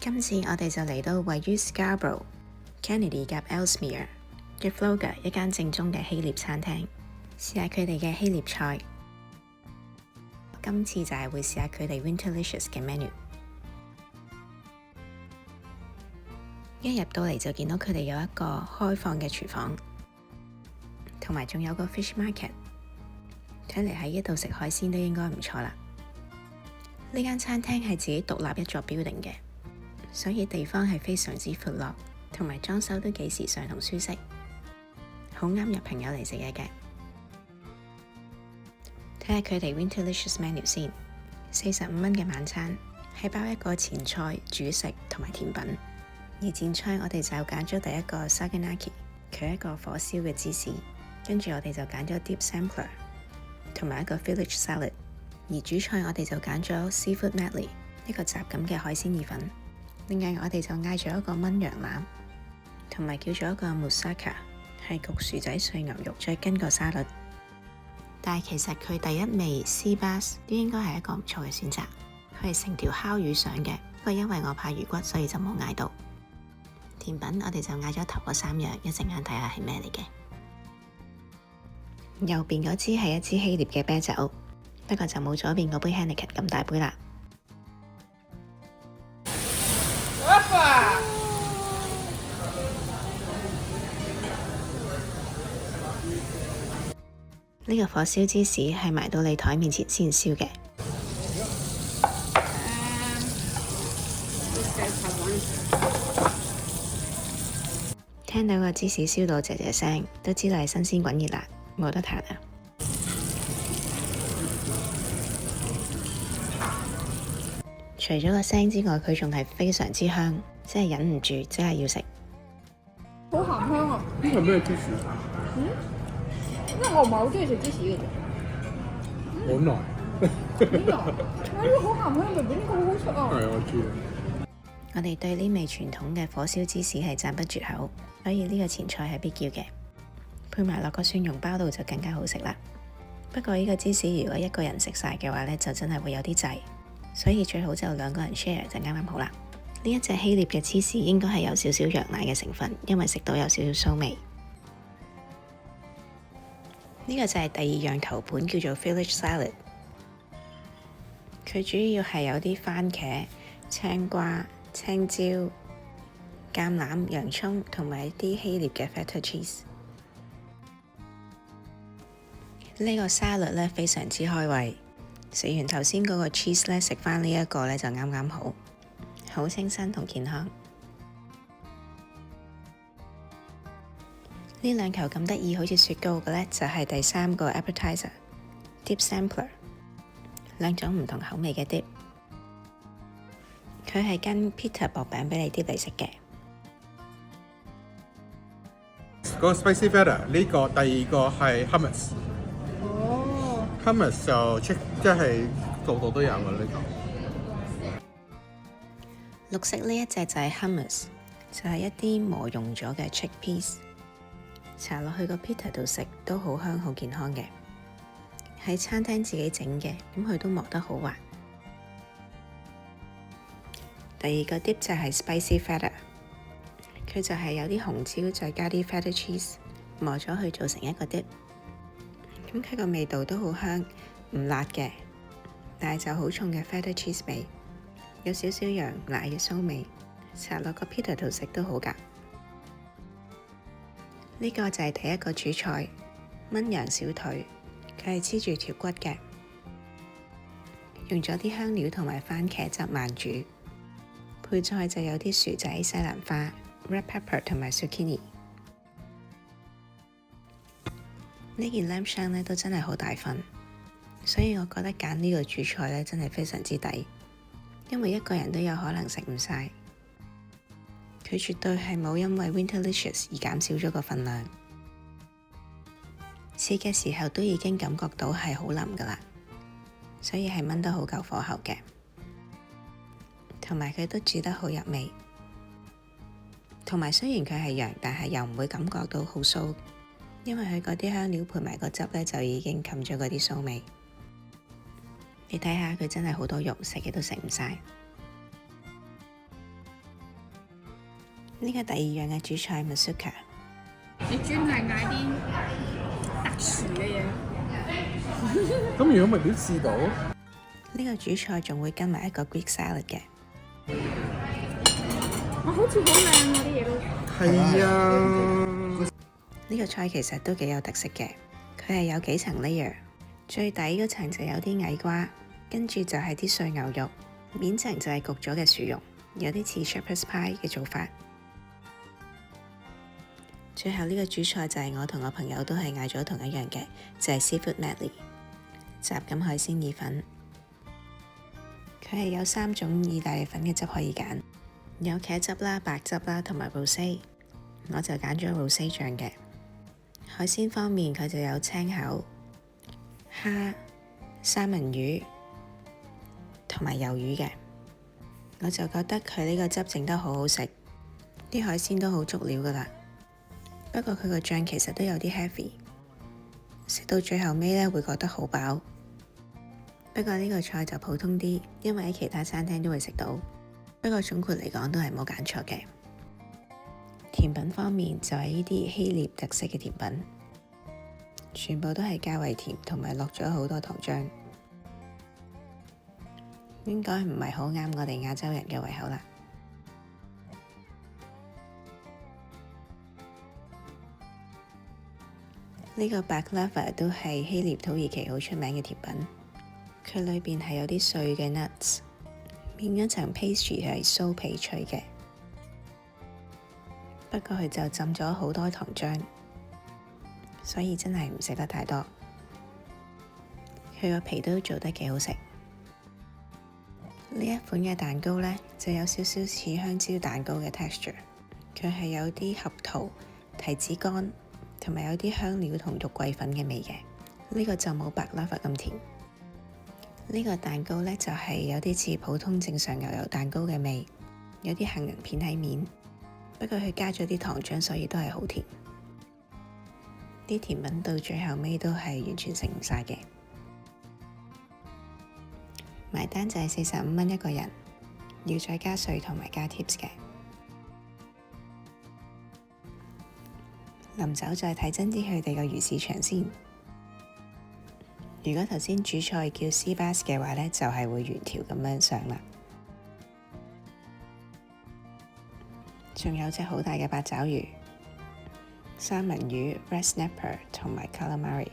今次我哋就嚟到位於 Scarborough Kennedy 夾 Ellesmere 嘅 Floga 一間正宗嘅希臘餐廳，試下佢哋嘅希臘菜。今次就係會試下佢哋 Winterlicious 嘅 menu。一入到嚟就見到佢哋有一個開放嘅廚房，同埋仲有個 fish market。睇嚟喺呢度食海鮮都應該唔錯啦。呢間餐廳係自己獨立一座 building 嘅，所以地方係非常之闊落，同埋裝修都幾時尚同舒適，好啱入朋友嚟食嘢嘅。睇下佢哋 Winterlicious menu 先，45蚊嘅晚餐係包一個前菜、主食同埋甜品。而前菜我哋就揀咗第一個 Saganaki， 佢係一個火燒嘅芝士，跟住我哋就揀咗 Deep Sampler 同埋一個 Village Salad。而主菜我哋就揀咗 Seafood Medley， 一個雜錦嘅海鮮意粉。另外我哋就嗌咗一個炆羊腩，同埋叫咗一個 Moussaka， 係焗薯仔碎牛肉再跟個沙律。但係其實佢第一味 Sea Bass 都應該係一個唔錯嘅選擇，佢係成條烤魚上嘅，不過因為我怕魚骨，所以就冇嗌到。甜品我哋就嗌咗頭嗰3樣，一陣間睇下係咩嚟嘅。右邊嗰支係一支希臘嘅啤酒，不過就冇左邊嗰杯 Heineken 咁大杯啦。呢個火燒芝士係埋到你台面前先燒嘅。聽到個芝士燒到謝謝聲，都知道係新鮮滾熱辣，冇得彈啊！除咗個聲之外，佢仲係非常之香，真係忍唔住，真係要食。好鹹香啊！呢個咩芝士？因為我唔係好中意食芝士嘅啫。好耐。呢個好鹹香，明明呢個好好食啊！係我知。我哋對呢味傳統嘅火燒芝士係讚不絕口，所以呢個前菜係必叫嘅，配埋落個蒜蓉包度就更加好食啦。不過呢個芝士如果一個人食晒嘅話呢，就真係會有啲滯，所以最好就2個人 share 就啱啱好啦。呢一隻希臘嘅芝士應該係有少少羊奶嘅成分，因為食到有少少臊味。呢個就係第2樣頭盤，叫做 Village Salad。佢主要係有啲番茄、青瓜、青椒、橄欖、洋葱同埋一啲希臘嘅 feta cheese。呢個沙律呢非常之開胃，食完頭先嗰個 cheese 呢，食返呢一個呢就啱啱好，好清新同健康。呢兩球咁得意，好似雪糕嘅呢，就係第3個 appetizer Deep Sampler， 2種唔同口味嘅 dip。佢係跟 pita 薄餅俾你啲嚟食嘅。嗰個 spicy feta 呢個第2個係 hummus。哦。hummus 就即係度度都有嘅呢個。綠色呢一隻就係 hummus， 就係一啲磨溶咗嘅 chickpeas， 搽落去個 pita 度食都好香好健康嘅。喺餐廳自己整嘅，咁佢都磨得好滑。第2個 dip 就係 spicy feta， 佢就係有啲紅椒再加啲 feta cheese 磨咗去做成一個 dip。咁佢個味道都好香，唔辣嘅，但係就好重嘅 feta cheese 味，有少少羊奶嘅臊味，搽落個 pita 度食都好㗎。呢個就係第1個主菜，炆羊小腿，佢係黐住條骨嘅，用咗啲香料同埋番茄汁慢煮。配菜就有啲薯仔、西蘭花、red pepper 同埋 zucchini。呢件 lamb shank 呢都真係好大份，所以我覺得揀呢個主菜呢真係非常之抵，因為一個人都有可能食唔晒。佢絕對係冇因為 Winterlicious 而減少咗個份量。切嘅時候都已經感覺到係好腍㗎喇，所以係炆得好夠火候嘅。同埋佢都煮得好入味，同埋雖然佢係羊，但係又唔會感覺到好臊，因為佢嗰啲香料配埋個汁呢，就已經冚咗嗰啲臊味。你睇下佢真係好多肉，食嘅都食唔晒。呢個第二樣嘅主菜 Masuka， 你專係嗌啲特殊嘅嘢。咁如果咪表示到呢個主菜仲會跟埋一個 Greek salad 嘅。好似好靚喎啲嘢都。係啊，呢個菜其實都幾有特色嘅，佢係有幾層 layer， 最底嗰層就有啲矮瓜，跟住就係啲碎牛肉，面層就係焗咗嘅薯蓉，有啲似 shepherd's pie 嘅做法。最後呢個主菜就係我同我朋友都係嗌咗同一樣嘅，就係 seafood medley 雜錦海鮮意粉。佢係有3種意大利粉嘅汁可以揀，有茄汁啦、白汁啦同埋 rosé， 我就揀咗 rosé 醬嘅。海鮮方面佢就有青口、蝦、三文魚同埋魷魚嘅，我就覺得佢呢個汁整得好好食，啲海鮮都好足料㗎喇。不過佢個醬其實都有啲 heavy， 食到最後尾呢會覺得好飽。不過呢個菜就普通啲，因為喺其他餐廳都會食到。不過總括嚟講都係冇揀錯嘅。甜品方面就係呢啲希臘特色嘅甜品，全部都係較為甜，同埋落咗好多糖漿，應該唔係好啱我哋亞洲人嘅胃口啦。呢個 baklava 都係希臘土耳其好出名嘅甜品，佢裏邊係有啲碎嘅 nuts， 面嗰層 pastry 係酥皮脆嘅，不過佢就浸咗好多糖漿，所以真係唔食得太多。佢個皮都做得幾好食。呢一款嘅蛋糕呢，就有少少似香蕉蛋糕嘅 texture， 佢係有啲合桃、提子乾同埋有啲香料同肉桂粉嘅味嘅。呢個就冇baklava咁甜。呢個蛋糕呢，就係有啲似普通正常牛油蛋糕嘅味，有啲杏仁片喺面，不過佢加咗啲糖漿，所以都係好甜。啲甜品到最後尾都係完全食唔晒嘅。埋單就係45蚊一個人，要再加稅同埋加 tips 嘅。臨走再睇真啲佢哋個魚市場先。如果頭先主菜叫 sea bass 嘅話呢，就係會原條咁樣上啦。仲有隻好大嘅八爪魚、三文魚、red snapper 同埋 calamari。